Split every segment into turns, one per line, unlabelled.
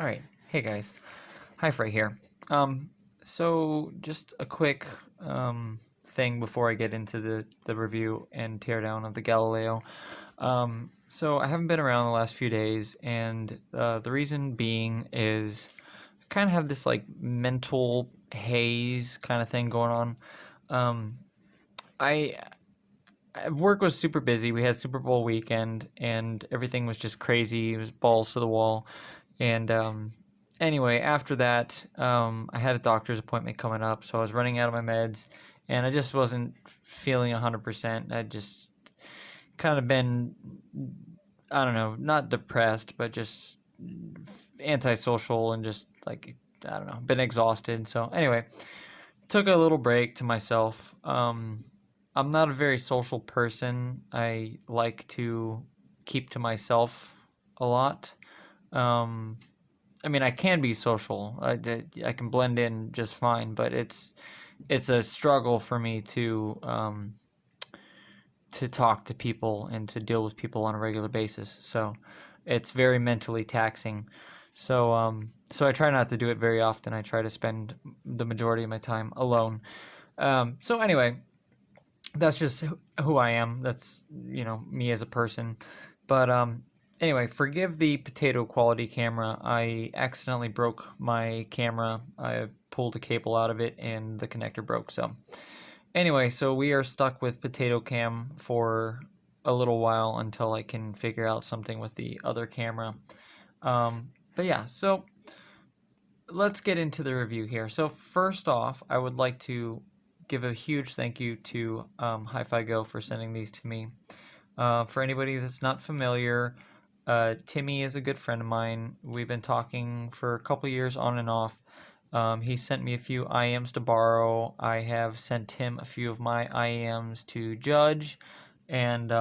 Alright, hey guys, Hi-Fri here. So just a quick thing before I get into the review and teardown of the Galileo. So I haven't been around the last few days, and the reason being is I kind of have this like mental haze kind of thing going on. Um, I Work was super busy. We had Super Bowl weekend, and everything was just crazy. It was balls to the wall. And anyway, after that, I had a doctor's appointment coming up, so I was running out of my meds, and I just wasn't feeling 100%. I just kind of been, I don't know, not depressed, but just antisocial and just like, I don't know, been exhausted. So anyway, took a little break to myself. I'm not a very social person. I like to keep to myself a lot. Um, I mean, I can be social. I can blend in just fine, but it's a struggle for me to talk to people and to deal with people on a regular basis. So it's very mentally taxing. So I try not to do it very often. I try to spend the majority of my time alone. So anyway, that's just who I am. That's, me as a person. But anyway, forgive the potato quality camera. I accidentally broke my camera. I pulled a cable out of it and the connector broke. So anyway, so we are stuck with potato cam for a little while until I can figure out something with the other camera. But yeah, so let's get into the review here. So first off, I would like to give a huge thank you to Hi-Fi Go for sending these to me. For anybody that's not familiar, Timmy is a good friend of mine. We've been talking for a couple years on and off. He sent me a few IEMs to borrow. I have sent him a few of my IEMs to judge, and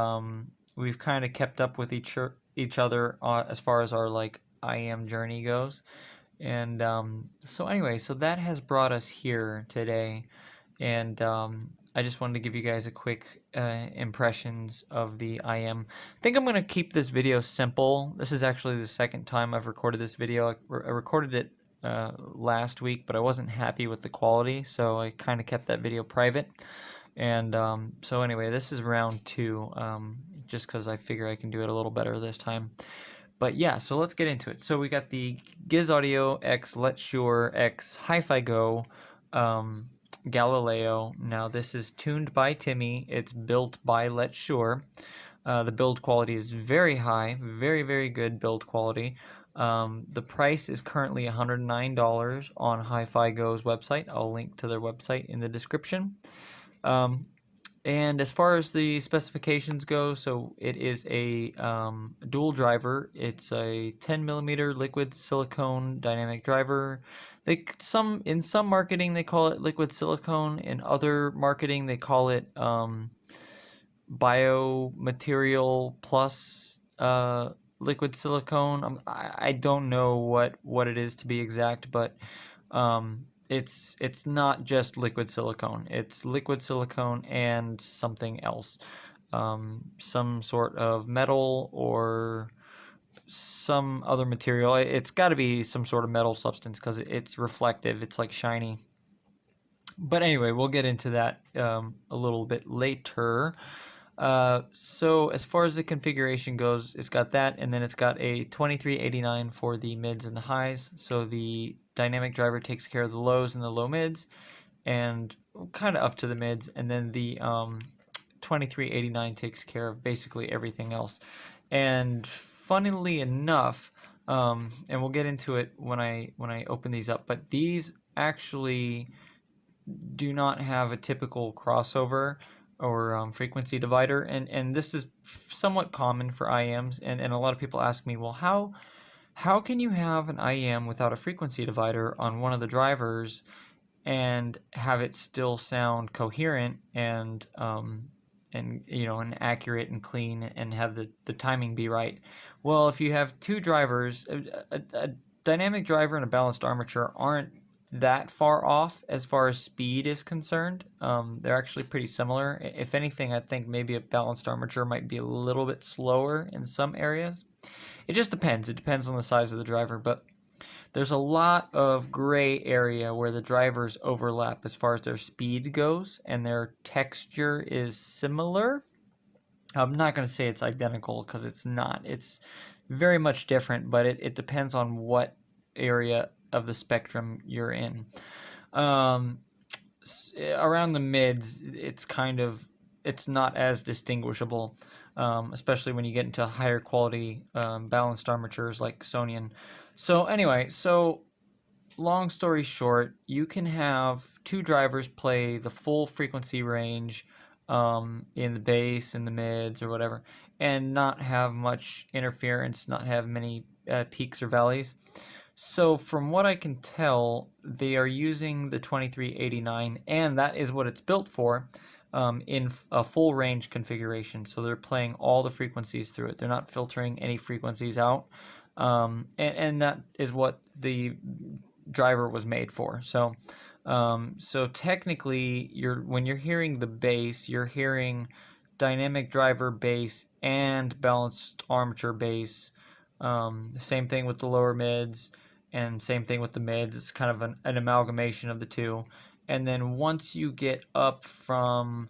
we've kind of kept up with each other as far as our like IEM journey goes. And so anyway, so that has brought us here today, and I just wanted to give you guys a quick impressions of the IM. I think I'm going to keep this video simple. This is actually the second time I've recorded this video. I recorded it last week, but I wasn't happy with the quality, so I kind of kept that video private. And so anyway, this is round two, just because I figure I can do it a little better this time. But yeah, so let's get into it. So we got the GIZAUDIOxLETSHUOER X Hi-Fi Go Galileo. Now this is tuned by Timmy. It's built by Letshuoer. The build quality is very high, very good build quality. The price is currently $109 on Hi-Fi Go's website. I'll link to their website in the description. And as far as the specifications go, so it is a dual driver. It's a 10 millimeter liquid silicone dynamic driver. In some marketing they call it liquid silicone. In other marketing they call it biomaterial plus liquid silicone. I don't know what it is to be exact, but it's not just liquid silicone. It's liquid silicone and something else, some sort of metal or some other material. It's got to be some sort of metal substance because it's reflective. It's like shiny. But anyway, we'll get into that a little bit later. So as far as the configuration goes, it's got that, and then it's got a 2389 for the mids and the highs. So the dynamic driver takes care of the lows and the low mids, and kind of up to the mids, and then the 2389 takes care of basically everything else. And funnily enough, and we'll get into it when I open these up, but these actually do not have a typical crossover or frequency divider, and this is somewhat common for IEMs, and a lot of people ask me, well, how can you have an IEM without a frequency divider on one of the drivers and have it still sound coherent and and accurate and clean and have the timing be right? Well, if you have two drivers, a dynamic driver and a balanced armature aren't that far off as far as speed is concerned. They're actually pretty similar. If anything, I think maybe a balanced armature might be a little bit slower in some areas. It just depends. It depends on the size of the driver, but There's a lot of gray area where the drivers overlap as far as their speed goes, and their texture is similar. I'm not going to say it's identical because it's not. It's very much different, but it depends on what area of the spectrum you're in. Um, Around the mids, it's not as distinguishable, especially when you get into higher quality balanced armatures like Sonian. So anyway, long story short, you can have two drivers play the full frequency range in the bass, in the mids, or whatever, and not have much interference, not have many peaks or valleys. So from what I can tell, they are using the 2389, and that is what it's built for, in a full range configuration. So they're playing all the frequencies through it. They're not filtering any frequencies out, and that is what the driver was made for. So technically, when you're hearing the bass, you're hearing dynamic driver bass and balanced armature bass. Same thing with the lower mids, and same thing with the mids. It's kind of an amalgamation of the two. And then once you get up from,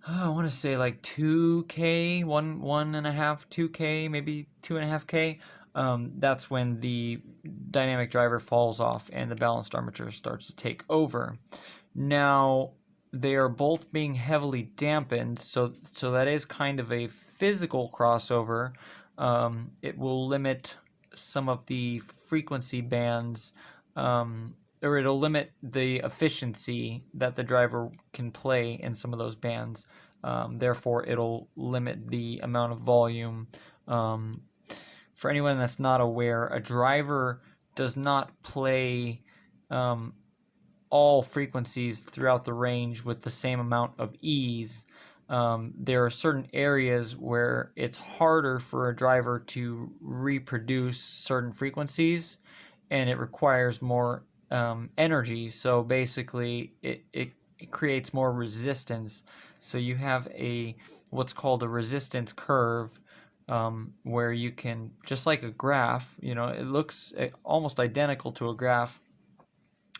I want to say like 2K, one and a half, 2K, maybe 2.5K. That's when the dynamic driver falls off and the balanced armature starts to take over. Now, they are both being heavily dampened, so that is kind of a physical crossover. It will limit some of the frequency bands, or it'll limit the efficiency that the driver can play in some of those bands. Therefore, it'll limit the amount of volume. For anyone that's not aware, a driver does not play all frequencies throughout the range with the same amount of ease. There are certain areas where it's harder for a driver to reproduce certain frequencies, and it requires more energy. So basically, it creates more resistance. So you have what's called a resistance curve, where you can, just like a graph, it looks almost identical to a graph,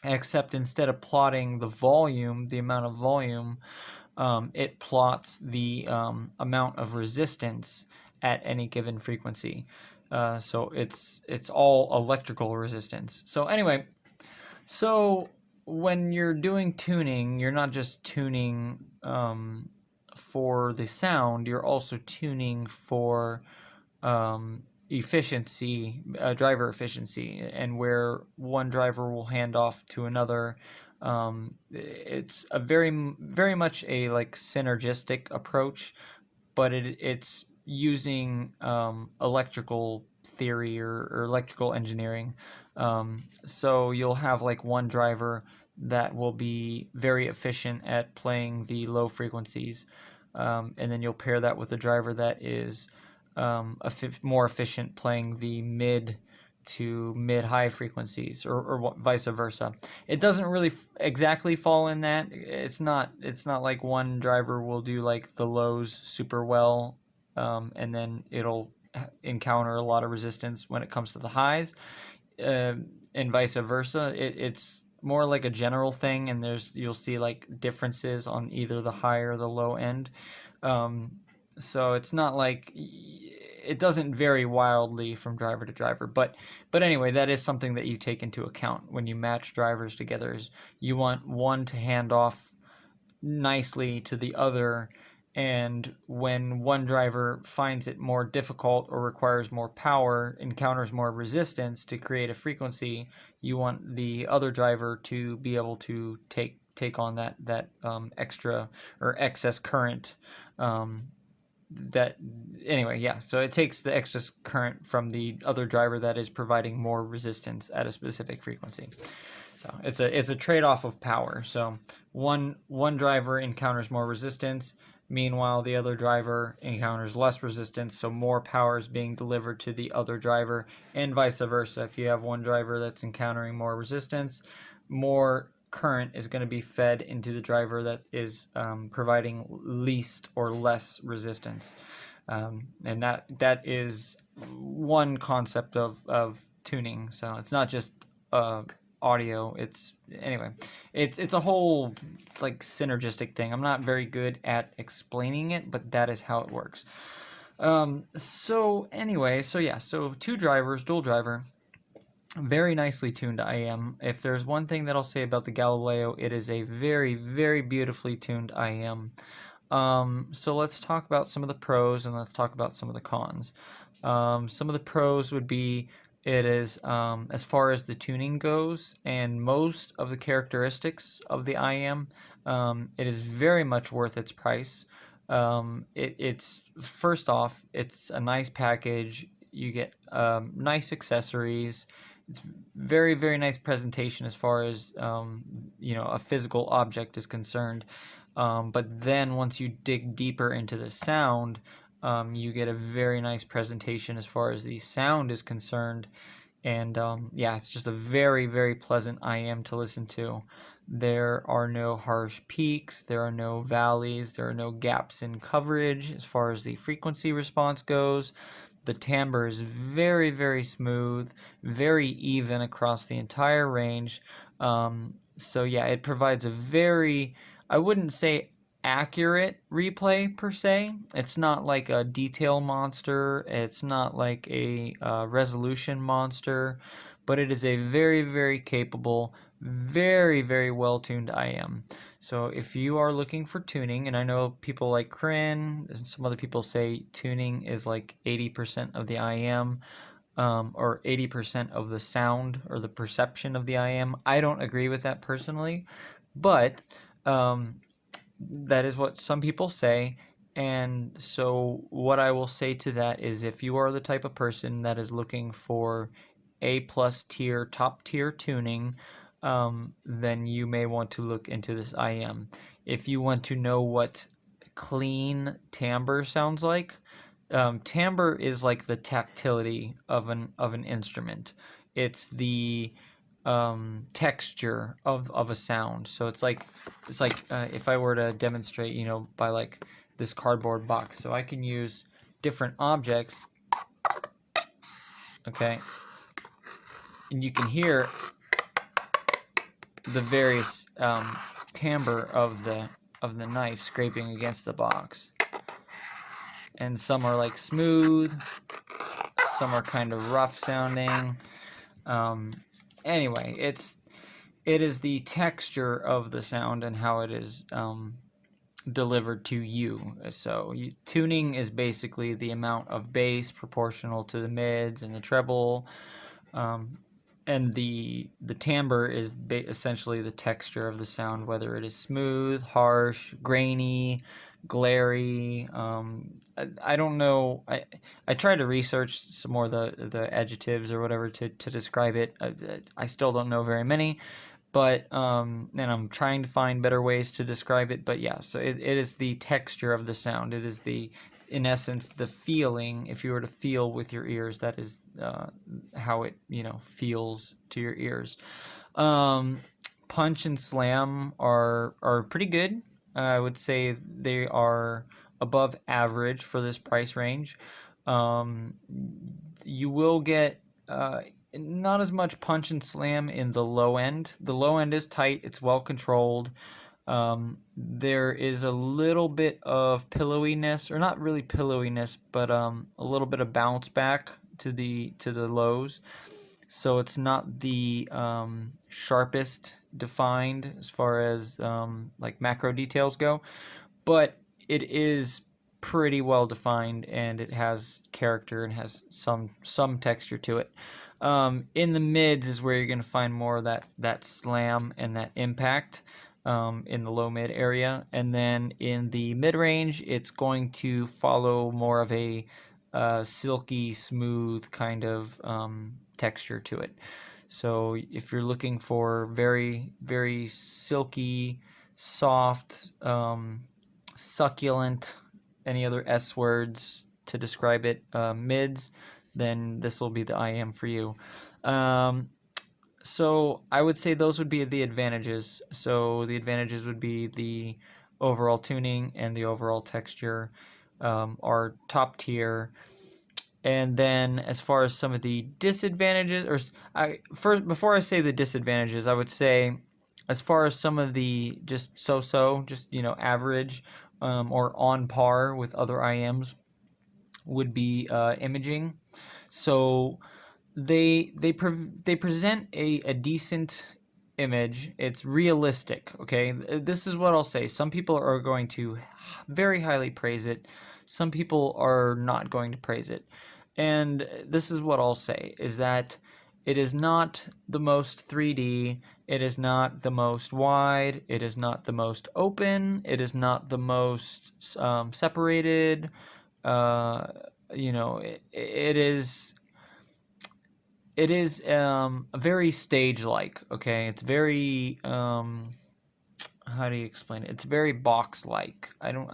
except instead of plotting the amount of volume, it plots the amount of resistance at any given frequency. So it's all electrical resistance. So anyway, when you're doing tuning, you're not just tuning for the sound, you're also tuning for efficiency, driver efficiency, and where one driver will hand off to another. It's a very much a like synergistic approach, but it's using electrical theory or electrical engineering. So you'll have like one driver that will be very efficient at playing the low frequencies, and then you'll pair that with a driver that is more efficient playing the mid to mid-high frequencies, or vice versa. It doesn't really exactly fall in that. It's not like one driver will do like the lows super well, and then it'll encounter a lot of resistance when it comes to the highs, and vice versa. It's more like a general thing, and you'll see like differences on either the high or the low end. So it's not like it doesn't vary wildly from driver to driver, but anyway, that is something that you take into account when you match drivers together. Is you want one to hand off nicely to the other, and when one driver finds it more difficult or requires more power, encounters more resistance to create a frequency, you want the other driver to be able to take on that extra or excess current. So it takes the excess current from the other driver that is providing more resistance at a specific frequency. So it's a trade-off of power. So one driver encounters more resistance, meanwhile the other driver encounters less resistance, so more power is being delivered to the other driver, and vice versa. If you have one driver that's encountering more resistance, more current is going to be fed into the driver that is providing least or less resistance, and that is one concept of tuning. So it's not just audio. It's anyway. It's a whole like synergistic thing. I'm not very good at explaining it, but that is how it works. So anyway, so yeah, so 2 drivers, dual driver, very nicely tuned IEM. If there's one thing that I'll say about the Galileo, it is a very, very beautifully tuned IEM. So let's talk about some of the pros and let's talk about some of the cons. Some of the pros would be it is, as far as the tuning goes and most of the characteristics of the IEM, it is very much worth its price. It's first off, it's a nice package. You get nice accessories. It's very, very nice presentation as far as a physical object is concerned. But then once you dig deeper into the sound, you get a very nice presentation as far as the sound is concerned. And yeah, it's just a very, very pleasant IEM to listen to. There are no harsh peaks, there are no valleys, there are no gaps in coverage as far as the frequency response goes. The timbre is very, very smooth, very even across the entire range. So yeah, it provides a very, I wouldn't say accurate replay per se. It's not like a detail monster. It's not like a resolution monster, but it is a very, very capable, very, very well-tuned IM. So if you are looking for tuning, and I know people like Kryn and some other people say tuning is like 80% of the IM, or 80% of the sound or the perception of the IM. I don't agree with that personally, but that is what some people say. And so what I will say to that is if you are the type of person that is looking for A+ tier, top tier tuning, then you may want to look into this IM. If you want to know what clean timbre sounds like, timbre is like the tactility of an instrument. It's the texture of a sound. So it's like if I were to demonstrate, by like this cardboard box. So I can use different objects, okay, and you can hear the various timbre of the knife scraping against the box. And some are like smooth, some are kind of rough sounding. Anyway, it is the texture of the sound and how it is delivered to you. So tuning is basically the amount of bass proportional to the mids and the treble, and the timbre is essentially the texture of the sound, whether it is smooth, harsh, grainy, glary. I don't know. I tried to research some more of the adjectives or whatever to describe it. I still don't know very many, but and I'm trying to find better ways to describe it. But yeah, so it is the texture of the sound. It is in essence, the feeling. If you were to feel with your ears, that is how it feels to your ears. Punch and slam are pretty good. I would say they are above average for this price range. You will get not as much punch and slam in the low end. The low end is tight. It's well controlled. There is a little bit of pillowiness, or not really pillowiness, but a little bit of bounce back to the lows. So it's not the sharpest defined as far as like macro details go, but it is pretty well defined and it has character and has some texture to it. In the mids is where you're going to find more of that slam and that impact in the low mid area, and then in the mid range it's going to follow more of a silky smooth kind of texture to it. So if you're looking for very, very silky, soft, succulent, any other S words to describe it, mids, then this will be the IM for you. So I would say those would be the advantages. So the advantages would be the overall tuning and the overall texture are top tier. And then as far as some of the disadvantages, first, before I say the disadvantages, I would say as far as some of the just so-so, just, average, or on par with other IMs would be imaging. So they present a decent image. It's realistic, okay? This is what I'll say. Some people are going to very highly praise it. Some people are not going to praise it. And this is what I'll say, is that it is not the most 3D, it is not the most wide, it is not the most open, it is not the most separated. It is very stage-like, okay? It's very, how do you explain it? It's very box-like. I'm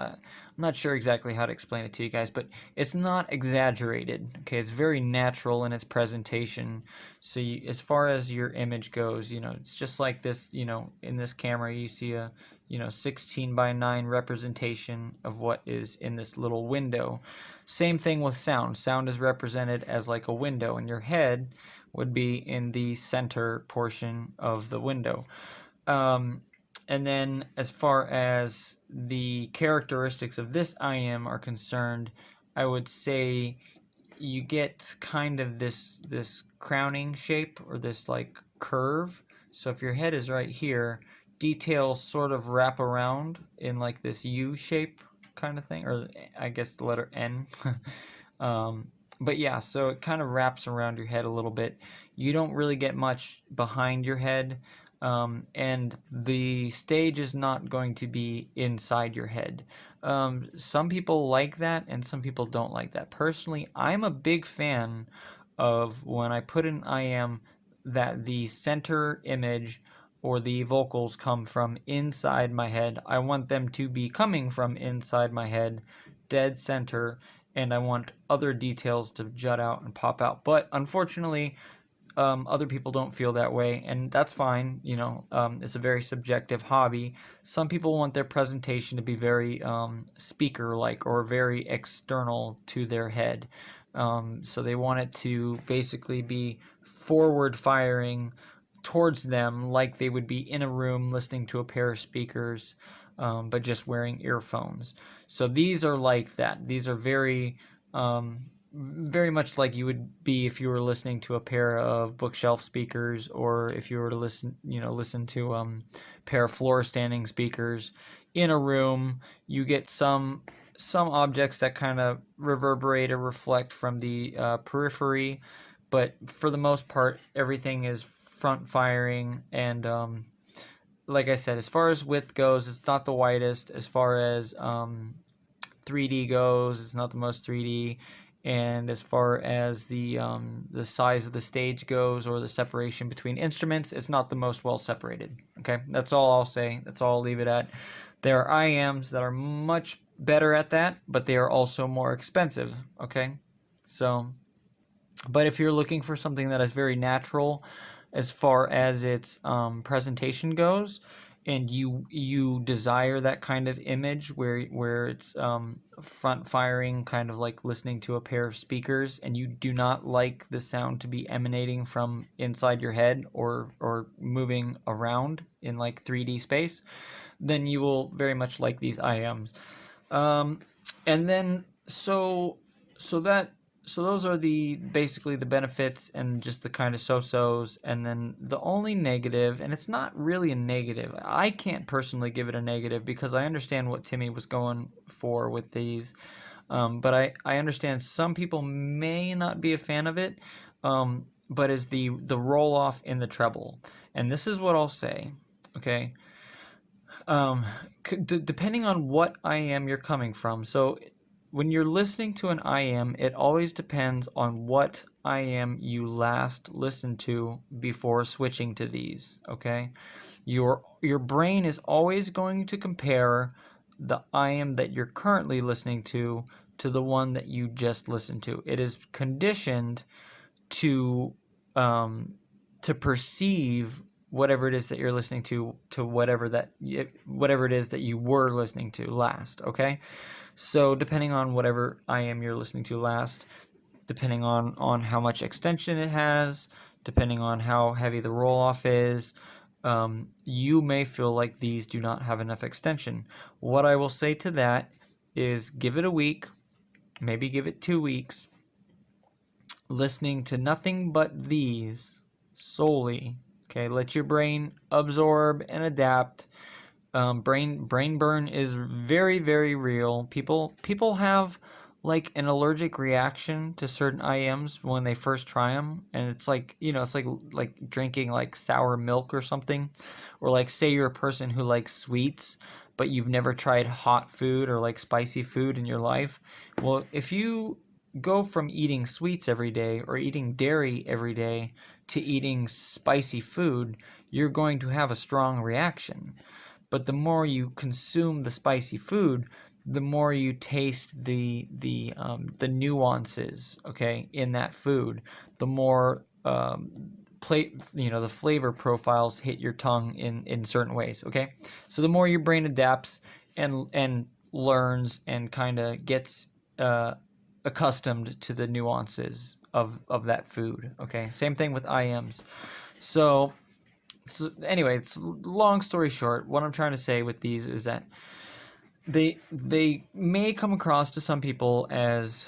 not sure exactly how to explain it to you guys, but it's not exaggerated, okay? It's very natural in its presentation. So as far as your image goes, it's just like this, in this camera, you see a, 16:9 representation of what is in this little window. Same thing with sound. Sound is represented as like a window, and your head would be in the center portion of the window. And then as far as the characteristics of this IM are concerned, I would say you get kind of this crowning shape, or this like curve. So if your head is right here, details sort of wrap around in like this U shape kind of thing, or I guess the letter N. But yeah, so it kind of wraps around your head a little bit. You don't really get much behind your head. And the stage is not going to be inside your head. Some people like that, and some people don't like that. Personally, I'm a big fan of when I put an IM that the center image or the vocals come from inside my head. I want them to be coming from inside my head, dead center, and I want other details to jut out and pop out. But unfortunately, other people don't feel that way, and that's fine. It's a very subjective hobby. Some people want their presentation to be very speaker-like, or very external to their head. So they want it to basically be forward-firing towards them, like they would be in a room listening to a pair of speakers, but just wearing earphones. So these are like that. These are very much like you would be if you were listening to a pair of bookshelf speakers, or if you were to listen to a pair of floor standing speakers in a room. You get some objects that kind of reverberate or reflect from the periphery, but for the most part, everything is front firing. And like I said, as far as width goes, it's not the widest. As far as 3D goes, it's not the most 3D. And as far as the size of the stage goes, or the separation between instruments, it's not the most well separated. Okay, that's all I'll say. That's all I'll leave it at. There are IMs that are much better at that, but they are also more expensive. Okay, so, but if you're looking for something that is very natural as far as its presentation goes, and you desire that kind of image where it's front firing, kind of like listening to a pair of speakers, and you do not like the sound to be emanating from inside your head, or moving around in like 3D space, then you will very much like these IMs. And then so those are basically the benefits, and just the kind of so-sos. And then the only negative, and it's not really a negative, I can't personally give it a negative, because I understand what Timmy was going for with these, but I understand some people may not be a fan of it, but is the roll-off in the treble. And this is what I'll say, okay? Depending on what IM you're coming from, so when you're listening to an IM, it always depends on what IM you last listened to before switching to these, okay? Your brain is always going to compare the IM that you're currently listening to the one that you just listened to. It is conditioned to perceive whatever it is that you're listening to whatever it is that you were listening to last, okay? So depending on whatever IM you're listening to last, depending on how much extension it has, depending on how heavy the roll-off is. You may feel like these do not have enough extension. What I will say to that is give it a week, maybe give it 2 weeks, listening to nothing but these solely. Okay, let your brain absorb and adapt. Brain burn is very, very real. People have like an allergic reaction to certain IMs when they first try them, and it's like, it's like drinking like sour milk or something, or like say you're a person who likes sweets, but you've never tried hot food or like spicy food in your life. Well, if you go from eating sweets every day or eating dairy every day to eating spicy food, you're going to have a strong reaction. But the more you consume the spicy food, the more you taste the nuances, okay, in that food. The more the flavor profiles hit your tongue in certain ways, okay. So the more your brain adapts and learns and kind of gets accustomed to the nuances of that food, okay. Same thing with IMs. So anyway, it's long story short. What I'm trying to say with these is that they may come across to some people as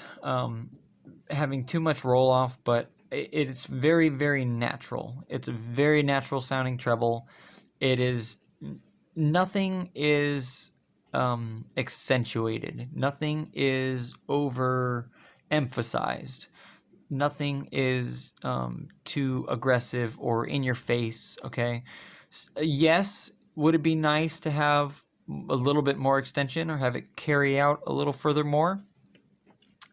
having too much roll off, but it's very, very natural. It's a very natural sounding treble. It is nothing is accentuated. Nothing is overemphasized. Nothing is too aggressive or in your face, okay? Yes, would it be nice to have a little bit more extension or have it carry out a little further more?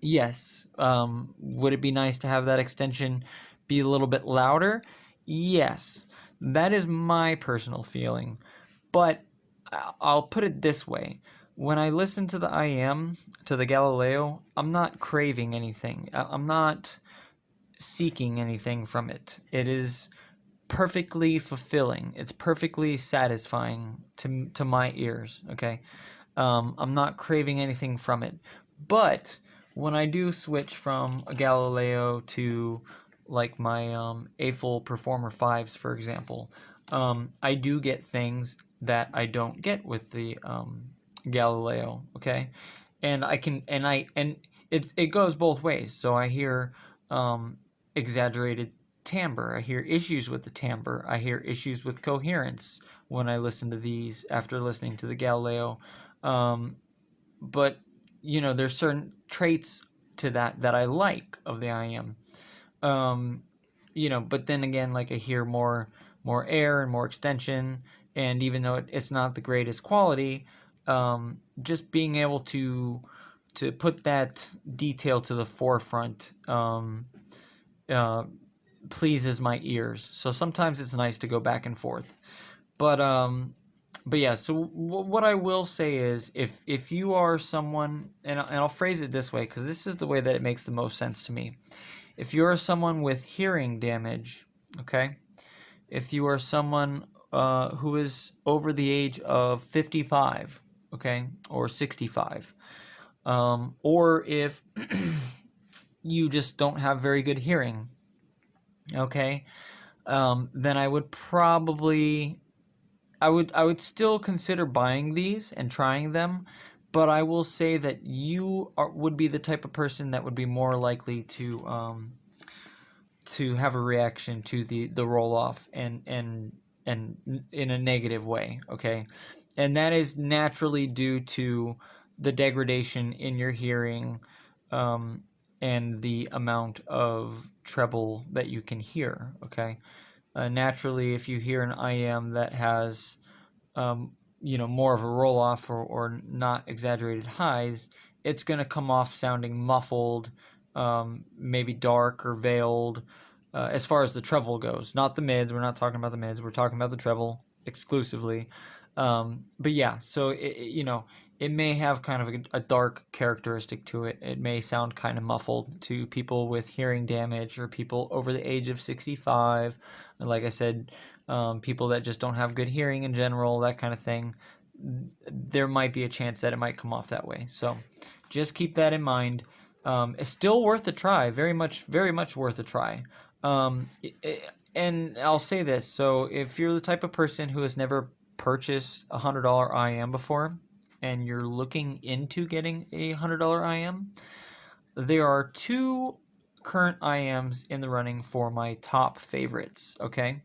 Yes. Would it be nice to have that extension be a little bit louder? Yes. That is my personal feeling. But I'll put it this way. When I listen to the IEM, to the Galileo, I'm not craving anything. I'm not seeking anything from it. It is perfectly fulfilling. It's perfectly satisfying to my ears, okay? I'm not craving anything from it. But when I do switch from a Galileo to like my AFL Performer 5s, for example, I do get things that I don't get with the Galileo, okay? And it goes both ways. So I hear exaggerated timbre. I hear issues with the timbre. I hear issues with coherence when I listen to these after listening to the Galileo. But there's certain traits to that I like of the IM. But then again, like I hear more air and more extension, and even though it's not the greatest quality, just being able to put that detail to the forefront pleases my ears. So sometimes it's nice to go back and forth. But yeah, so what I will say is if you are someone, and I'll phrase it this way because this is the way that it makes the most sense to me. If you are someone with hearing damage, okay, if you are someone who is over the age of 55, okay, or 65, or if you just don't have very good hearing, okay, then I would probably I would still consider buying these and trying them, but I will say that would be the type of person that would be more likely to have a reaction to the roll off and in a negative way, okay? And that is naturally due to the degradation in your hearing and the amount of treble that you can hear, okay? Naturally, if you hear an IM that has, more of a roll off or not exaggerated highs, it's going to come off sounding muffled, maybe dark or veiled, as far as the treble goes. Not the mids. We're not talking about the mids. We're talking about the treble exclusively. But yeah, so it may have kind of a dark characteristic to it. It may sound kind of muffled to people with hearing damage or people over the age of 65. And like I said, people that just don't have good hearing in general, that kind of thing. There might be a chance that it might come off that way. So just keep that in mind. It's still worth a try. Very much worth a try. And I'll say this. So if you're the type of person who has never purchased a $100 IEM before, and you're looking into getting a $100 IEM, there are two current IEMs in the running for my top favorites. Okay,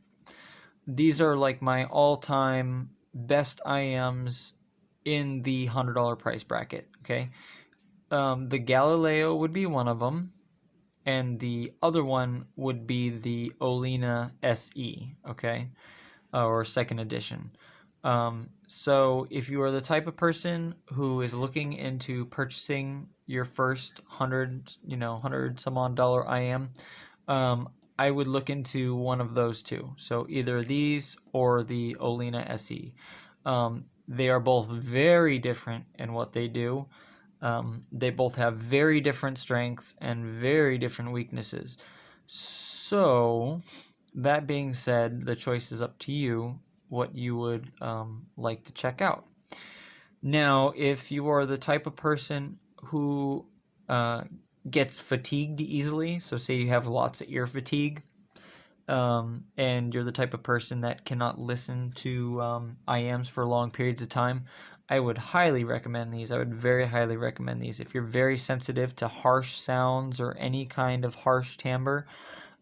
these are like my all-time best IEMs in the $100 price bracket. Okay, the Galileo would be one of them, and the other one would be the Olina SE, okay, or second edition. So if you are the type of person who is looking into purchasing your first $100 some odd dollar IM, I would look into one of those two. So either these or the Olina SE. They are both very different in what they do. They both have very different strengths and very different weaknesses. So, that being said, the choice is up to you what you would like to check out. Now, if you are the type of person who gets fatigued easily, so say you have lots of ear fatigue, and you're the type of person that cannot listen to IMs for long periods of time, I would highly recommend these. I would very highly recommend these. If you're very sensitive to harsh sounds or any kind of harsh timbre,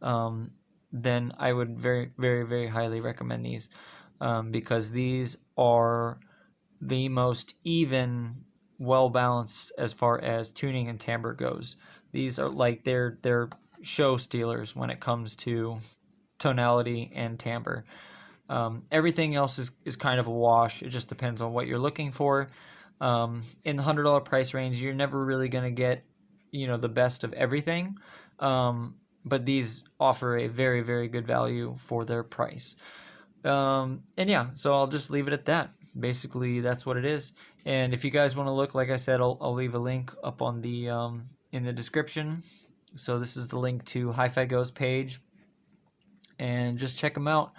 then I would very highly recommend these, because these are the most even, well balanced as far as tuning and timbre goes. These are like they're show stealers when it comes to tonality and timbre. Everything else is kind of a wash. It just depends on what you're looking for. In the $100 price range, you're never really going to get, the best of everything. But these offer a very good value for their price. And yeah, so I'll just leave it at that. Basically, that's what it is. And if you guys want to look, like I said, I'll leave a link up on the in the description. So this is the link to Hi-Fi Go's page, and just check them out.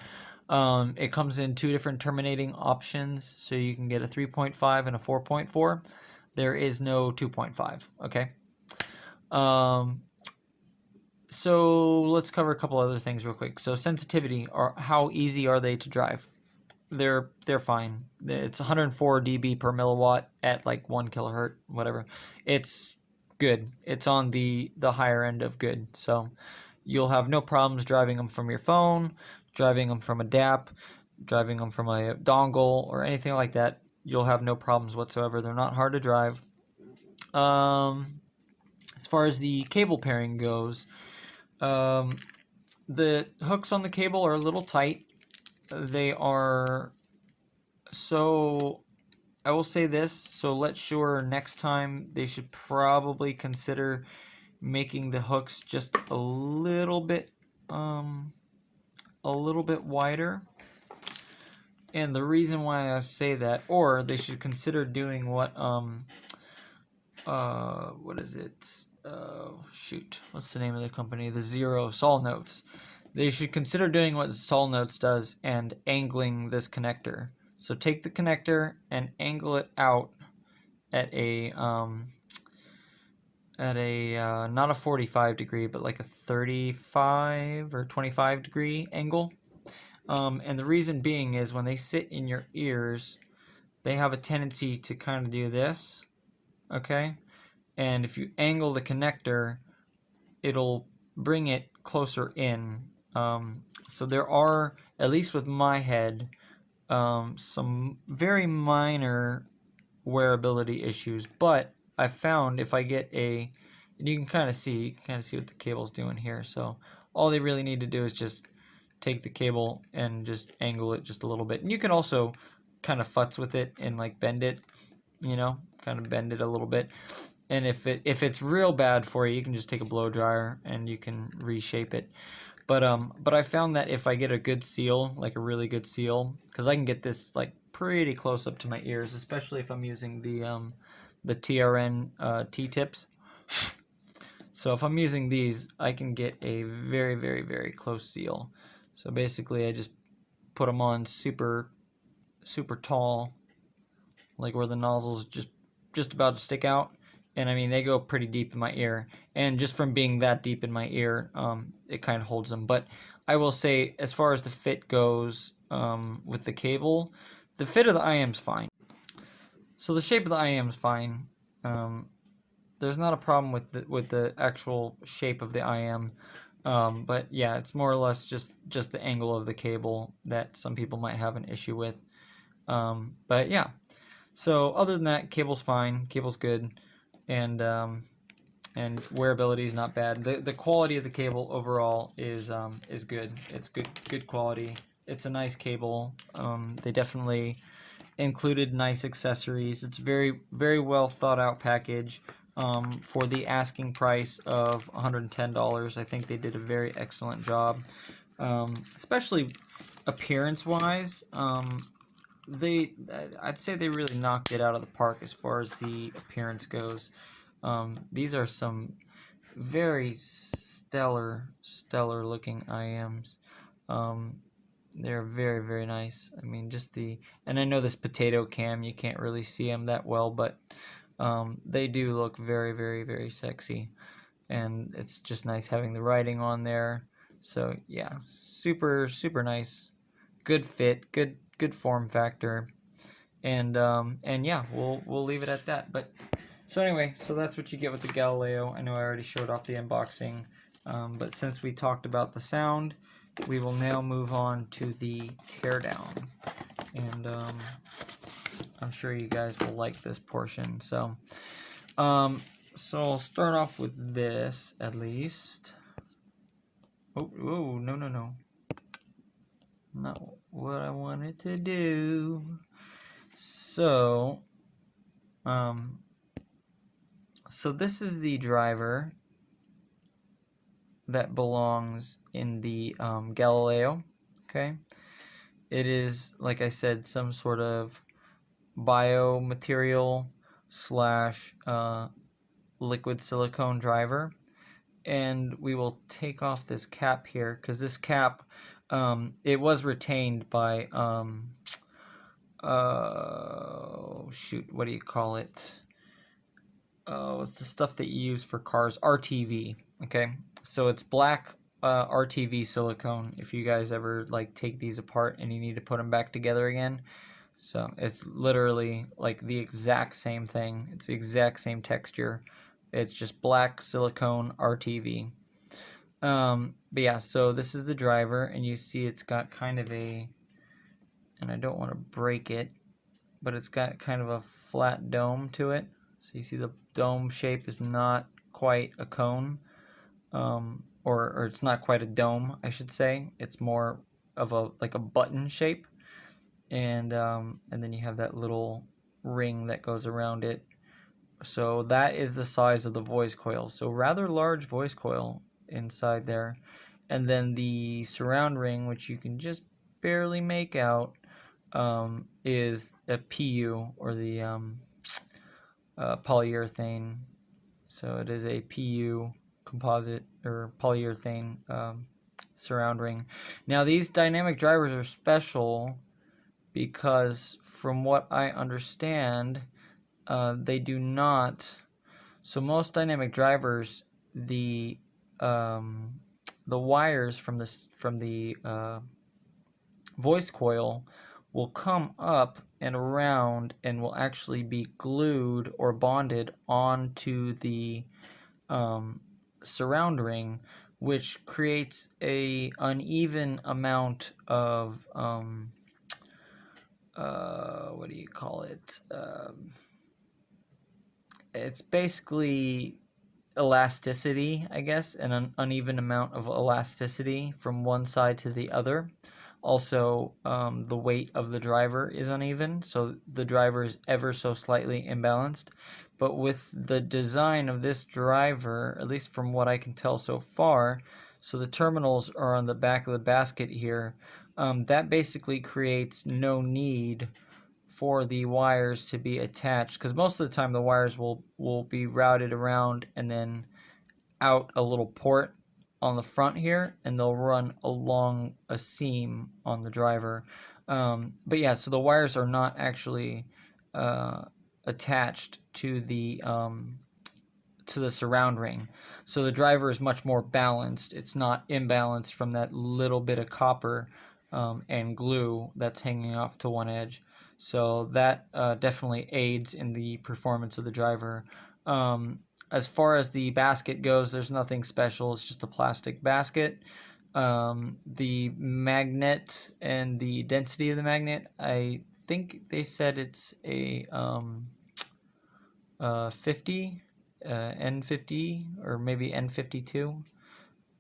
It comes in two different terminating options, so you can get a 3.5 and a 4.4. There is no 2.5. Okay. So let's cover a couple other things real quick. So sensitivity, or how easy are they to drive? They're fine. It's 104 dB per milliwatt at like 1 kilohertz, whatever. It's good. It's on the higher end of good. So you'll have no problems driving them from your phone, driving them from a DAP, driving them from a dongle, or anything like that. You'll have no problems whatsoever. They're not hard to drive. As far as the cable pairing goes, the hooks on the cable are a little tight. They are, so I will say this, so Letshuoer next time they should probably consider making the hooks just a little bit wider. And the reason why I say that, or they should consider doing what is it? What's the name of the company? The Zero Sol Notes. They should consider doing what Sol Notes does and angling this connector. So take the connector and angle it out at a not a 45 degree, but like a 35 or 25 degree angle. And the reason being is when they sit in your ears, they have a tendency to kind of do this, okay? And if you angle the connector, it'll bring it closer in. So there are, at least with my head, some very minor wearability issues, but I found if I get and you can kind of see what the cable's doing here. So all they really need to do is just take the cable and just angle it just a little bit. And you can also kind of futz with it and like bend it, kind of bend it a little bit. And if it's real bad for you, you can just take a blow dryer and you can reshape it. But I found that if I get a good seal, like a really good seal, because I can get this like pretty close up to my ears, especially if I'm using the TRN T-tips. So if I'm using these, I can get a very close seal. So basically, I just put them on super tall, like where the nozzle's just about to stick out, and I mean they go pretty deep in my ear, and just from being that deep in my ear, it kind of holds them. But I will say, as far as the fit goes, with the cable, the fit of the IEM's fine. So the shape of the IEM is fine. There's not a problem with the actual shape of the IM, but yeah, it's more or less just the angle of the cable that some people might have an issue with. But yeah, so other than that, cable's fine, cable's good, and wearability is not bad. The quality of the cable overall is good. It's good quality. It's a nice cable. They definitely included nice accessories. It's very well thought out package. For the asking price of $110, I think they did a very excellent job, especially appearance wise. I'd say they really knocked it out of the park as far as the appearance goes. These are some very stellar looking IMs. They're very nice. I mean, and I know this potato cam, you can't really see them that well, but they do look very sexy, and it's just nice having the writing on there. So yeah, super nice, good fit, good form factor, and yeah, we'll leave it at that. But so anyway, so that's what you get with the Galileo. I know I already showed off the unboxing, but since we talked about the sound, we will now move on to the Teardown, and I'm sure you guys will like this portion. So so I'll start off with this at least. Oh no, not what I wanted to do. So so this is the driver that belongs in the Galileo. Okay, it is, like I said, some sort of biomaterial slash liquid silicone driver, and we will take off this cap here, because this cap, it was retained by shoot, what do you call it? Oh, it's the stuff that you use for cars, RTV. Okay, so it's black RTV silicone, if you guys ever like take these apart and you need to put them back together again. So it's literally like the exact same thing. It's the exact same texture. It's just black silicone RTV. But yeah, so this is the driver, and you see it's got kind of and I don't want to break it, but it's got kind of a flat dome to it. So you see the dome shape is not quite a cone, or it's not quite a dome, I should say. It's more of like a button shape. And then you have that little ring that goes around it. So that is the size of the voice coil. So rather large voice coil inside there. And then the surround ring, which you can just barely make out, is a PU, or the polyurethane. So it is a PU composite or polyurethane surround ring. Now these dynamic drivers are special because, from what I understand, they do not. So most dynamic drivers, the wires from the voice coil will come up and around and will actually be glued or bonded onto the surround ring, which creates a uneven amount of what do you call it? It's basically elasticity, I guess, an uneven amount of elasticity from one side to the other. Also, the weight of the driver is uneven, so the driver is ever so slightly imbalanced. But with the design of this driver, at least from what I can tell so far, so the terminals are on the back of the basket here, that basically creates no need for the wires to be attached, because most of the time the wires will be routed around and then out a little port on the front here, and they'll run along a seam on the driver. But yeah, so the wires are not actually attached to the to the surround ring. So the driver is much more balanced. It's not imbalanced from that little bit of copper and glue that's hanging off to one edge. So that definitely aids in the performance of the driver. As far as the basket goes, there's nothing special. It's just a plastic basket. The magnet and the density of the magnet, I think they said it's a 50, N50, or maybe N52.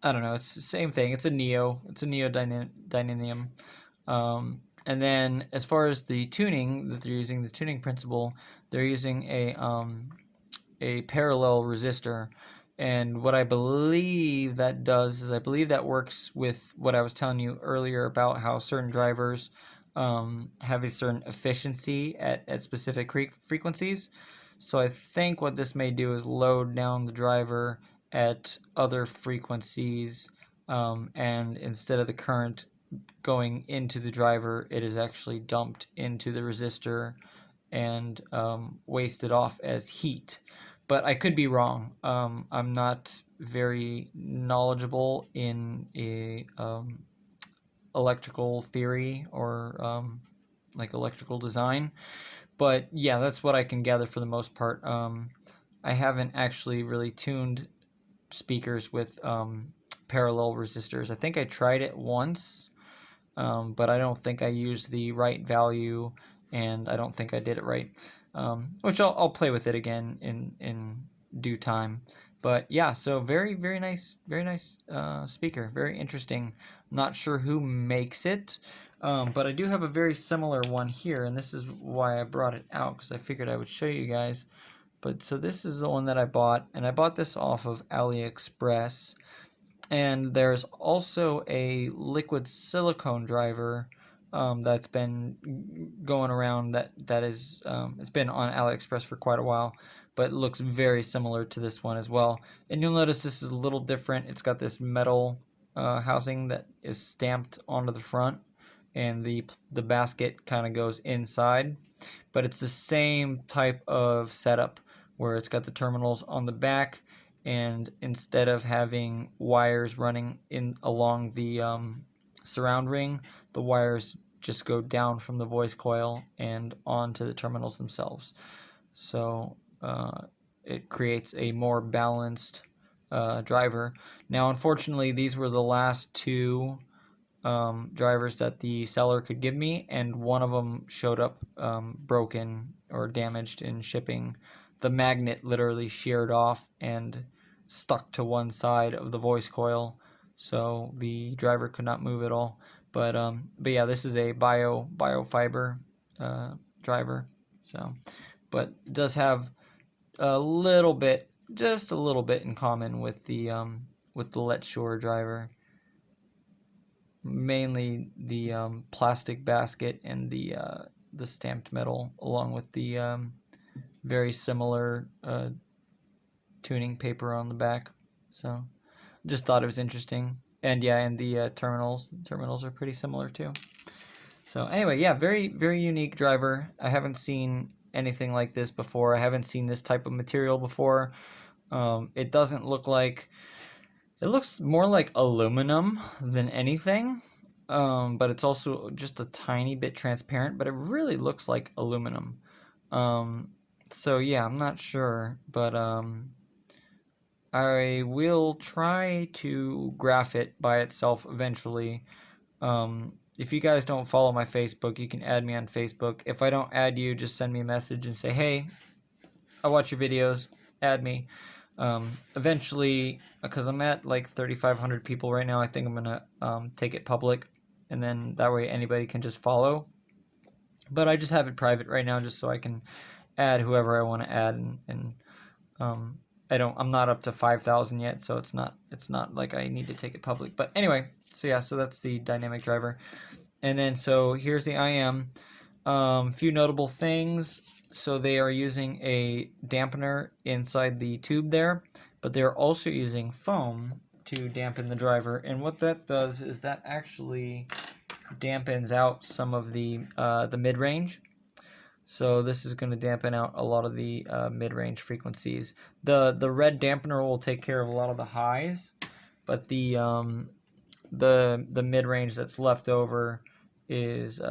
I don't know. It's the same thing. It's a neodymium. And then as far as the tuning that they're using, the tuning principle, they're using a parallel resistor. And what I believe that does is I believe that works with what I was telling you earlier about how certain drivers have a certain efficiency at specific frequencies. So I think what this may do is load down the driver at other frequencies, and instead of the current going into the driver, it is actually dumped into the resistor and wasted off as heat. But I could be wrong. I'm not very knowledgeable in electrical theory or like electrical design. But yeah, that's what I can gather for the most part. I haven't actually really tuned speakers with parallel resistors. I think I tried it once, but I don't think I used the right value, and I don't think I did it right. Which I'll play with it again in due time. But yeah, so very nice speaker, very interesting. Not sure who makes it, but I do have a very similar one here, and this is why I brought it out, because I figured I would show you guys. But so this is the one that I bought, and I bought this off of AliExpress. And there's also a liquid silicone driver that's been going around that is it's been on AliExpress for quite a while, but it looks very similar to this one as well. And you'll notice this is a little different. It's got this metal housing that is stamped onto the front, and the basket kind of goes inside, but it's the same type of setup where it's got the terminals on the back, and instead of having wires running in along the surround ring, the wires just go down from the voice coil and onto the terminals themselves. So it creates a more balanced driver. Now, unfortunately, these were the last two drivers that the seller could give me, and one of them showed up broken or damaged in shipping. The magnet literally sheared off and stuck to one side of the voice coil, so the driver could not move at all. But yeah, this is a biofiber driver. So, but it does have a little bit, just a little bit in common with the Letshuoer driver. Mainly the plastic basket and the stamped metal, along with the very similar tuning paper on the back. So just thought it was interesting. And yeah, and the terminals are pretty similar too. So anyway, yeah, very unique driver. I haven't seen anything like this before. I haven't seen this type of material before. It doesn't look like, it looks more like aluminum than anything, but it's also just a tiny bit transparent, but it really looks like aluminum. So yeah, I'm not sure, but I will try to graph it by itself eventually. If you guys don't follow my Facebook, you can add me on Facebook. If I don't add you, just send me a message and say, hey, I watch your videos, add me. Eventually, because I'm at like 3,500 people right now, I think I'm gonna take it public, and then that way anybody can just follow. But I just have it private right now, just so I can add whoever I want to add, and I'm not up to 5,000 yet, so it's not like I need to take it public. But anyway, so yeah, so that's the dynamic driver. And then so here's the IEM. Few notable things. So they are using a dampener inside the tube there, but they're also using foam to dampen the driver. And what that does is that actually dampens out some of the mid-range. So this is going to dampen out a lot of the mid-range frequencies. The red dampener will take care of a lot of the highs, but the mid-range that's left over is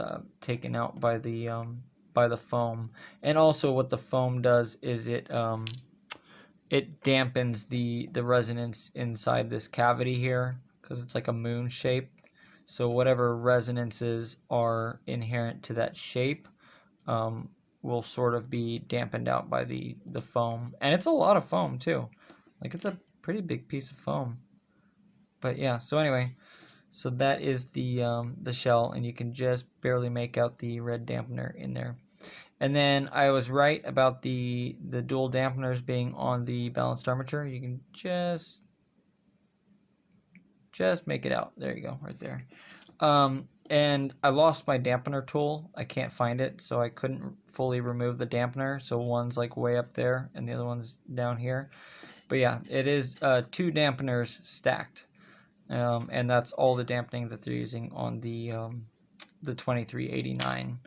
taken out by the foam. And also what the foam does is it dampens the resonance inside this cavity here, because it's like a moon shape. So whatever resonances are inherent to that shape will sort of be dampened out by the foam. And it's a lot of foam too. Like, it's a pretty big piece of foam. But yeah, so anyway, so that is the shell, and you can just barely make out the red dampener in there. And then I was right about the dual dampeners being on the balanced armature. You can just make it out. There you go, right there. And I lost my dampener tool. I can't find it, so I couldn't fully remove the dampener. So one's like way up there, and the other one's down here. But yeah, it is 2 dampeners stacked, and that's all the dampening that they're using on the 2389.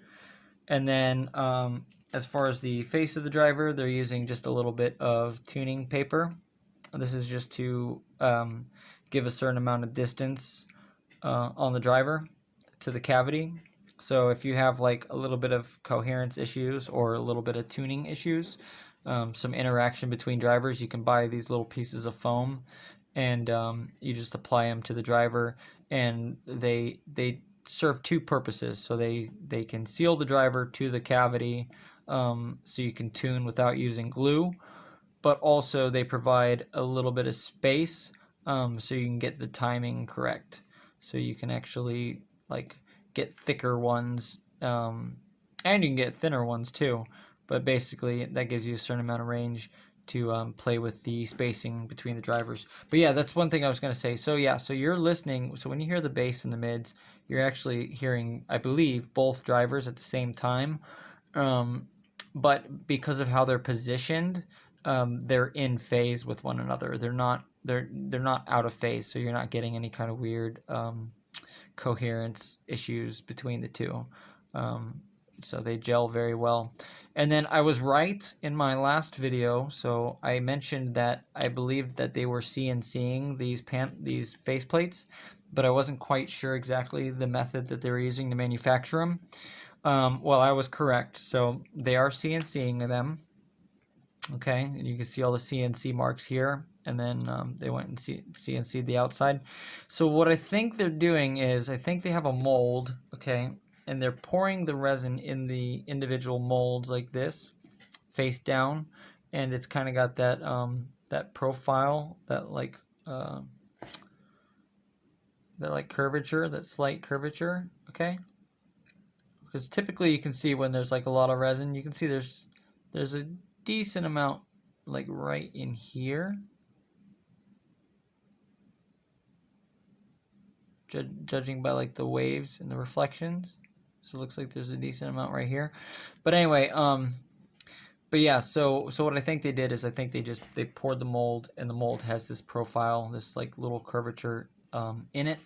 And then as far as the face of the driver, they're using just a little bit of tuning paper. This is just to give a certain amount of distance on the driver to the cavity. So if you have like a little bit of coherence issues or a little bit of tuning issues, some interaction between drivers, you can buy these little pieces of foam, and you just apply them to the driver, and they serve 2 purposes. So they can seal the driver to the cavity, so you can tune without using glue, but also they provide a little bit of space, so you can get the timing correct. So you can actually like get thicker ones, and you can get thinner ones too, but basically that gives you a certain amount of range to play with the spacing between the drivers. But yeah, that's one thing I was going to say. So yeah, so you're listening, so when you hear the bass and the mids, you're actually hearing, I believe, both drivers at the same time, but because of how they're positioned, they're in phase with one another. They're not out of phase, so you're not getting any kind of weird coherence issues between the two. So they gel very well. And then I was right in my last video. So I mentioned that I believed that they were CNCing these faceplates, but I wasn't quite sure exactly the method that they were using to manufacture them. Well, I was correct. So they are CNCing them. Okay, and you can see all the CNC marks here, and then they went and CNC'd the outside. So what I think they're doing is, I think they have a mold, okay, and they're pouring the resin in the individual molds like this, face down, and it's kind of got that that profile, that like curvature, that slight curvature, okay? Because typically you can see when there's like a lot of resin, you can see there's a decent amount like right in here, judging by like the waves and the reflections. So it looks like there's a decent amount right here. But anyway, but yeah, so what I think they did is, I think they poured the mold, and the mold has this profile, this like little curvature in it.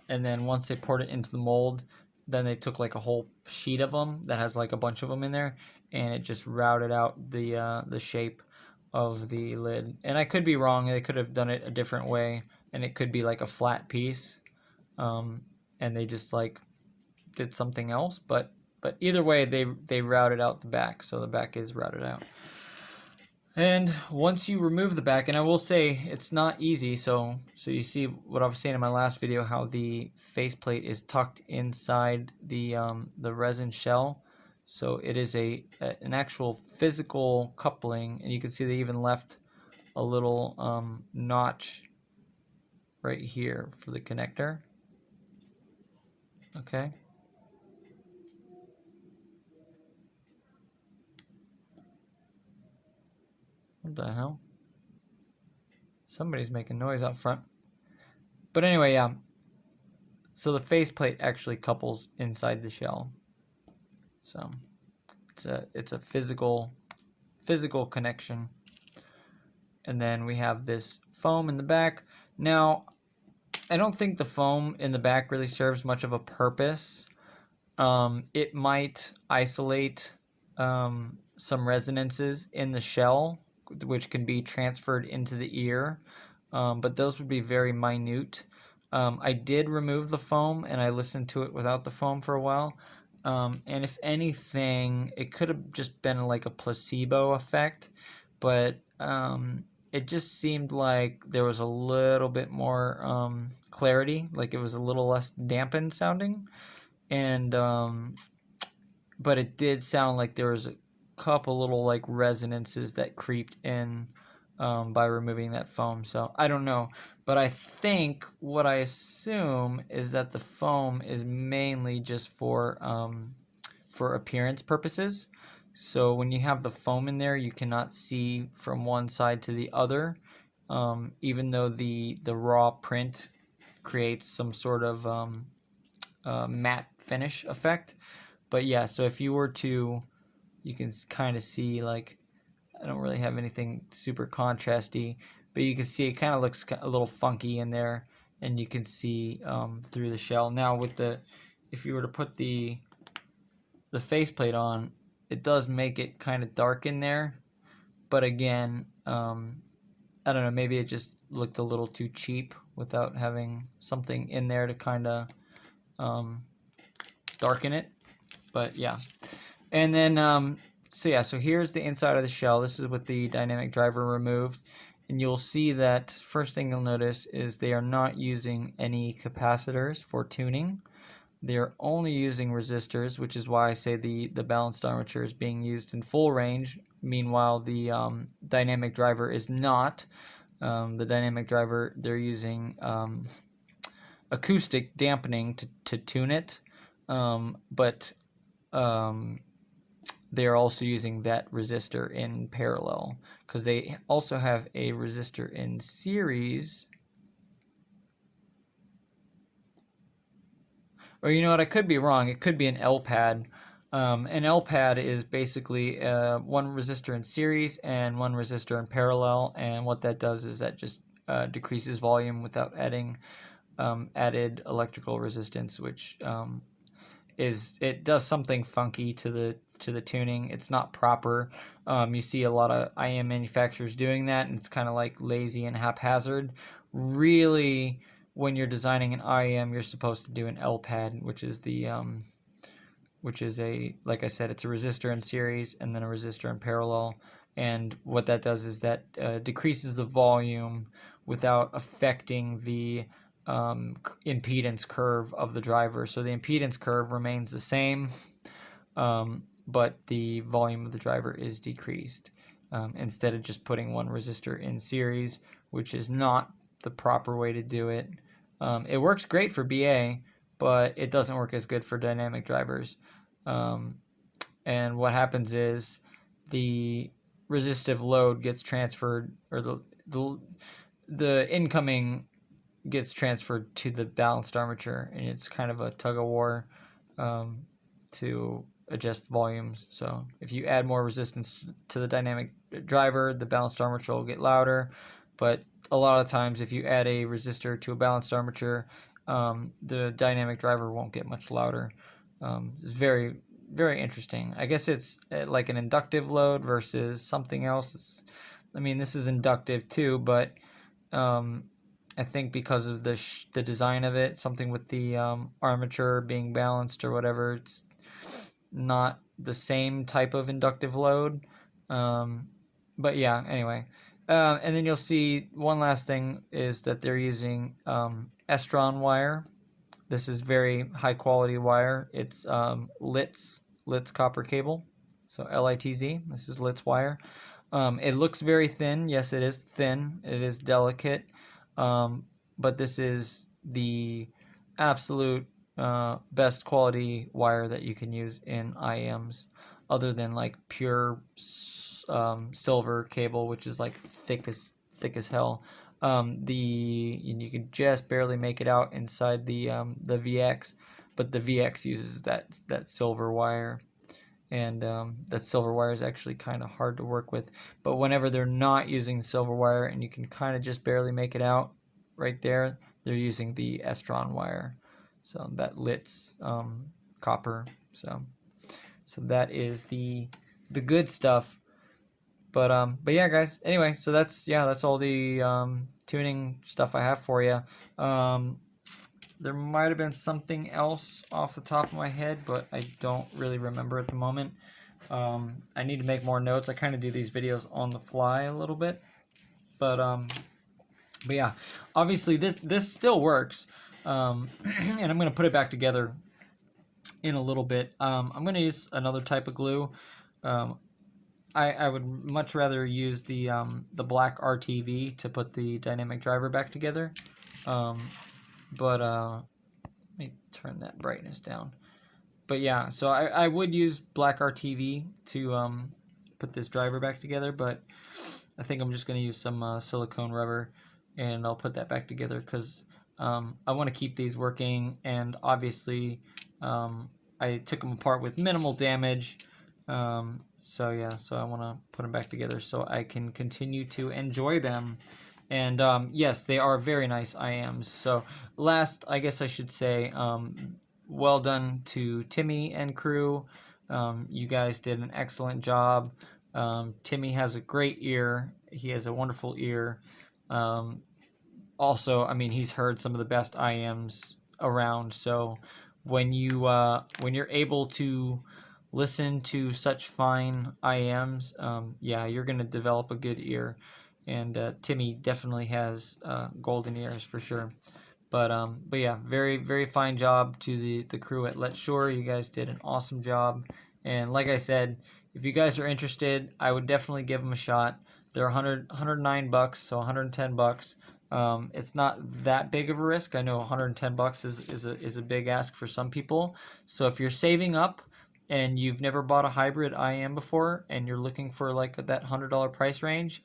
And then once they poured it into the mold, then they took like a whole sheet of them that has like a bunch of them in there, and it just routed out the shape of the lid. And I could be wrong. They could have done it a different way, and it could be like a flat piece, and they just like did something else. But either way, they routed out the back, so the back is routed out. And once you remove the back, and I will say it's not easy, so you see what I was saying in my last video, how the faceplate is tucked inside the resin shell. So it is an actual physical coupling, and you can see they even left a little notch right here for the connector. Okay. What the hell? Somebody's making noise out front. But anyway, yeah. So the faceplate actually couples inside the shell. So it's a physical connection. And then we have this foam in the back. Now, I don't think the foam in the back really serves much of a purpose. It might isolate some resonances in the shell, which can be transferred into the ear, but those would be very minute. I did remove the foam, and I listened to it without the foam for a while. And if anything, it could have just been like a placebo effect, but it just seemed like there was a little bit more clarity, like it was a little less dampened sounding. And but it did sound like there was a couple little like resonances that creeped in by removing that foam. So I don't know, but I think what I assume is that the foam is mainly just for appearance purposes. So when you have the foam in there, you cannot see from one side to the other, even though the raw print creates some sort of matte finish effect. But yeah, so if you were to, you can kind of see, like, I don't really have anything super contrasty, but you can see it kind of looks a little funky in there, and you can see through the shell. Now with the, if you were to put the faceplate on, it does make it kind of dark in there, but again, I don't know, maybe it just looked a little too cheap without having something in there to kind of darken it. But yeah, and then so here's the inside of the shell. This is with the dynamic driver removed, and you'll see that first thing you'll notice is they are not using any capacitors for tuning. They're only using resistors, which is why I say the balanced armature is being used in full range. Meanwhile, the dynamic driver is not. The dynamic driver, they're using acoustic dampening to tune it, but they are also using that resistor in parallel, because they also have a resistor in series. Or you know what, I could be wrong. It could be an L-pad. An L-pad is basically one resistor in series and one resistor in parallel, and what that does is that just decreases volume without adding added electrical resistance, which it does something funky to the tuning. It's not proper. You see a lot of IEM manufacturers doing that, and it's kind of like lazy and haphazard. Really, when you're designing an IEM, you're supposed to do an L-pad, which is a, like I said, it's a resistor in series and then a resistor in parallel. And what that does is that decreases the volume without affecting the impedance curve of the driver. So the impedance curve remains the same, but the volume of the driver is decreased, instead of just putting one resistor in series, which is not the proper way to do it. It works great for BA, but it doesn't work as good for dynamic drivers. And what happens is the resistive load gets transferred, or the incoming gets transferred to the balanced armature, and it's kind of a tug-of-war to adjust volumes. So if you add more resistance to the dynamic driver, the balanced armature will get louder, but a lot of times if you add a resistor to a balanced armature, the dynamic driver won't get much louder. It's very, very interesting. I guess it's like an inductive load versus something else. I mean, this is inductive too, but I think because of the design of it, something with the armature being balanced or whatever, it's not the same type of inductive load. But yeah, anyway. And then you'll see one last thing is that they're using Estron wire. This is very high quality wire. It's Litz copper cable. So LITZ. This is Litz wire. It looks very thin. Yes, it is thin. It is delicate. But this is the absolute best quality wire that you can use in IEMs, other than like pure silver cable, which is like thick as hell. And you can just barely make it out inside the VX, but the VX uses that silver wire, and that silver wire is actually kind of hard to work with. But whenever they're not using silver wire and you can kind of just barely make it out right there, they're using the Estron wire, so that Litz copper. So that is the the good stuff. But yeah, guys. Anyway, so that's all the tuning stuff I have for you. There might have been something else off the top of my head, but I don't really remember at the moment. I need to make more notes. I kind of do these videos on the fly a little bit, but yeah, obviously this still works, and I'm gonna put it back together in a little bit. I'm gonna use another type of glue. Um, I would much rather use the black RTV to put the dynamic driver back together. Let me turn that brightness down. But yeah, so I would use black RTV to put this driver back together, but I think I'm just going to use some silicone rubber, and I'll put that back together because I want to keep these working, and obviously I took them apart with minimal damage. So yeah, so I want to put them back together so I can continue to enjoy them. And yes, they are very nice IMs. So last, I guess I should say, well done to Timmy and crew. You guys did an excellent job. Timmy has a great ear. He has a wonderful ear. Also, I mean, he's heard some of the best IMs around. So when you're able to listen to such fine IMs, yeah, you're gonna develop a good ear. And Timmy definitely has golden ears for sure. But yeah, very fine job to the crew at Letshuoer. You guys did an awesome job. And like I said, if you guys are interested, I would definitely give them a shot. They're $109, so $110. It's not that big of a risk. I know $110 is a big ask for some people. So if you're saving up and you've never bought a hybrid IM before and you're looking for like that $100 price range,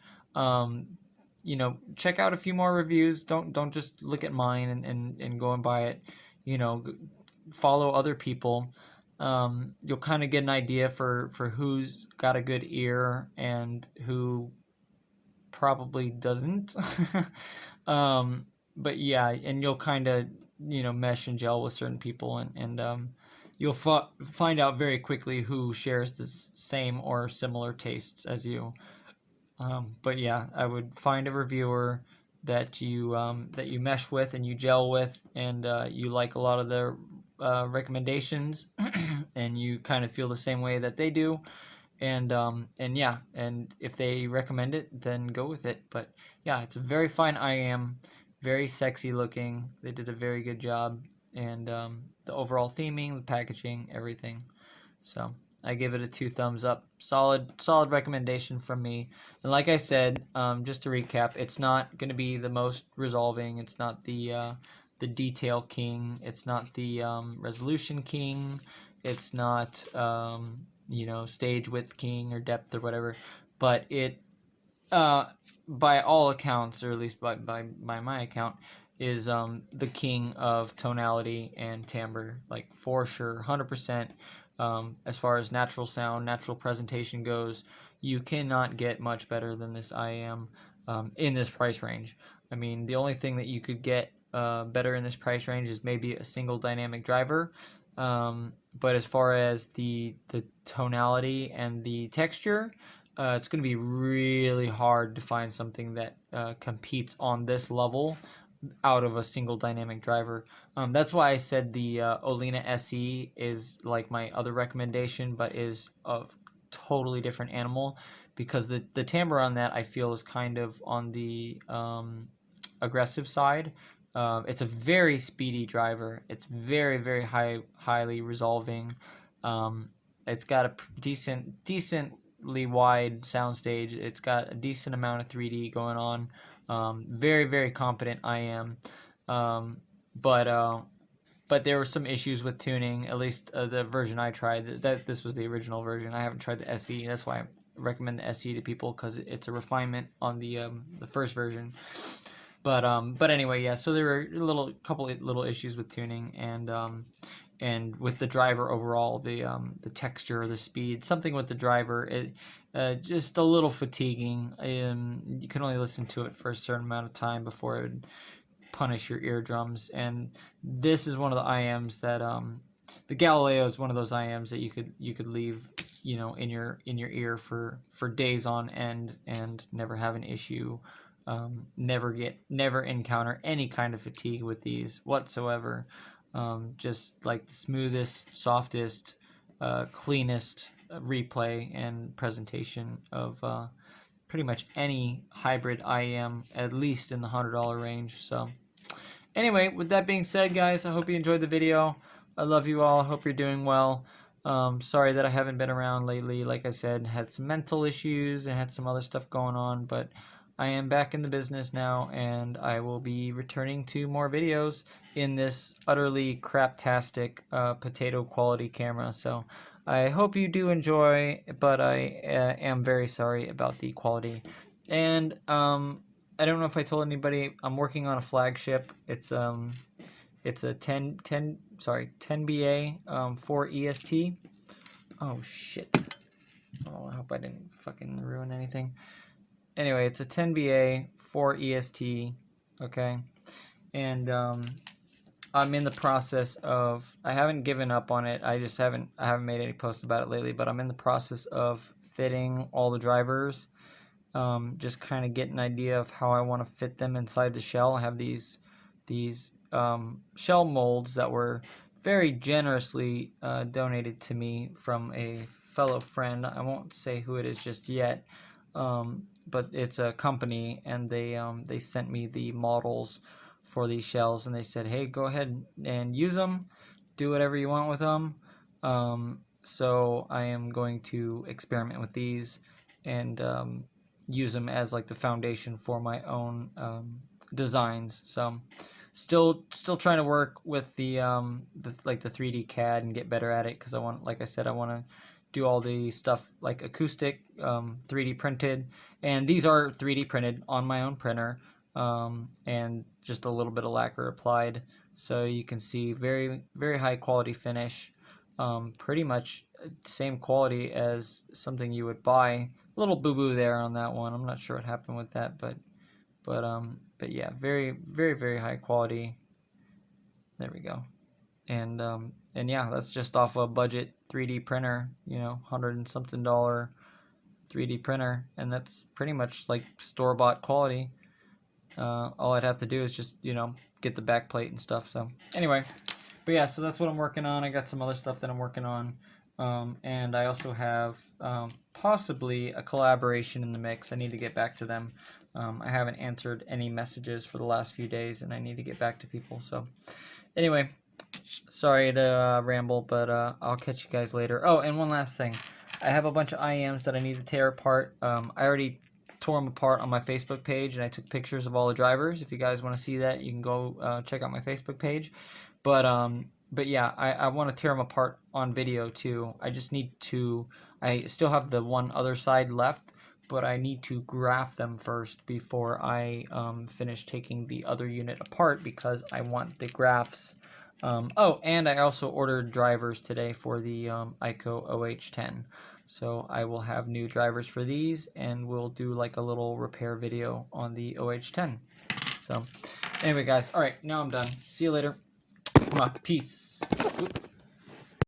you know, check out a few more reviews. Don't just look at mine and go and buy it. You know, follow other people. You'll kind of get an idea for who's got a good ear and who probably doesn't. But yeah, and you'll kind of, you know, mesh and gel with certain people, and you'll find out very quickly who shares the same or similar tastes as you. But yeah, I would find a reviewer that you mesh with and you gel with, and you like a lot of their recommendations, and you kind of feel the same way that they do, and yeah, and if they recommend it, then go with it. But yeah, it's a very fine IM, very sexy looking. They did a very good job, and the overall theming, the packaging, everything. So I give it a 2 thumbs up. Solid recommendation from me. And like I said, just to recap, it's not going to be the most resolving. It's not the detail king. It's not the resolution king. It's not you know, stage width king or depth or whatever. But it, by all accounts, or at least by my account, is the king of tonality and timbre, like for sure, 100%. As far as natural sound, natural presentation goes, you cannot get much better than this IM in this price range. I mean, the only thing that you could get better in this price range is maybe a single dynamic driver. But as far as the tonality and the texture, it's going to be really hard to find something that competes on this level out of a single dynamic driver. That's why I said the Olina SE is like my other recommendation, but is a totally different animal, because the timbre on that I feel is kind of on the aggressive side. It's a very speedy driver. It's very highly resolving. It's got a decently wide soundstage. It's got a decent amount of 3D going on. Very competent IM. But there were some issues with tuning. At least the version I tried. This was the original version. I haven't tried the SE. That's why I recommend the SE to people, because it's a refinement on the first version. But anyway, yeah. So there were couple little issues with tuning, and with the driver overall, the texture, the speed, something with the driver, it just a little fatiguing. You can only listen to it for a certain amount of time before it would punish your eardrums. And this is one of the IMs that the Galileo is one of those IEMs that you could leave, you know, in your ear for days on end and never have an issue. Never encounter any kind of fatigue with these whatsoever. Just like the smoothest, softest, cleanest replay and presentation of pretty much any hybrid IEM, at least in the $100 range. So anyway, with that being said, guys, I hope you enjoyed the video. I love you all. Hope you're doing well. Sorry that I haven't been around lately. Like I said, had some mental issues and had some other stuff going on, but I am back in the business now, and I will be returning to more videos in this utterly craptastic potato quality camera. So I hope you do enjoy, but I am very sorry about the quality. And I don't know if I told anybody, I'm working on a flagship. It's a 10BA 4 EST. Oh shit. Oh, I hope I didn't fucking ruin anything. Anyway, it's a 10BA 4 EST, okay? And I'm in the process of, I haven't given up on it. I haven't made any posts about it lately, but I'm in the process of fitting all the drivers. Just kind of get an idea of how I want to fit them inside the shell. I have these shell molds that were very generously donated to me from a fellow friend. I won't say who it is just yet, but it's a company, and they sent me the models for these shells, and they said, hey, go ahead and use them, do whatever you want with them. So I am going to experiment with these and use them as like the foundation for my own designs. So still trying to work with the 3D CAD and get better at it, because I want, like I said, I want to do all the stuff like acoustic, 3D printed, and these are 3D printed on my own printer, and just a little bit of lacquer applied, so you can see very, very high quality finish, pretty much same quality as something you would buy. A little boo-boo there on that one. I'm not sure what happened with that, but yeah, very, very, very high quality. There we go. And yeah, that's just off a budget 3D printer, you know, $100 and something 3D printer, and that's pretty much like store-bought quality. All I'd have to do is just, you know, get the back plate and stuff. So anyway, but yeah, so that's what I'm working on. I got some other stuff that I'm working on, and I also have possibly a collaboration in the mix. I need to get back to them. I haven't answered any messages for the last few days, and I need to get back to people. So anyway, sorry to ramble, but I'll catch you guys later. Oh, and one last thing. I have a bunch of IEMs that I need to tear apart. I already tore them apart on my Facebook page, and I took pictures of all the drivers. If you guys want to see that, you can go check out my Facebook page. But yeah, I want to tear them apart on video too. I just need to, I still have the one other side left, but I need to graph them first before I finish taking the other unit apart, because I want the graphs. Oh, and I also ordered drivers today for the ICO OH10. So I will have new drivers for these, and we'll do like a little repair video on the OH10. So anyway, guys, all right, now I'm done. See you later. Peace. Oop.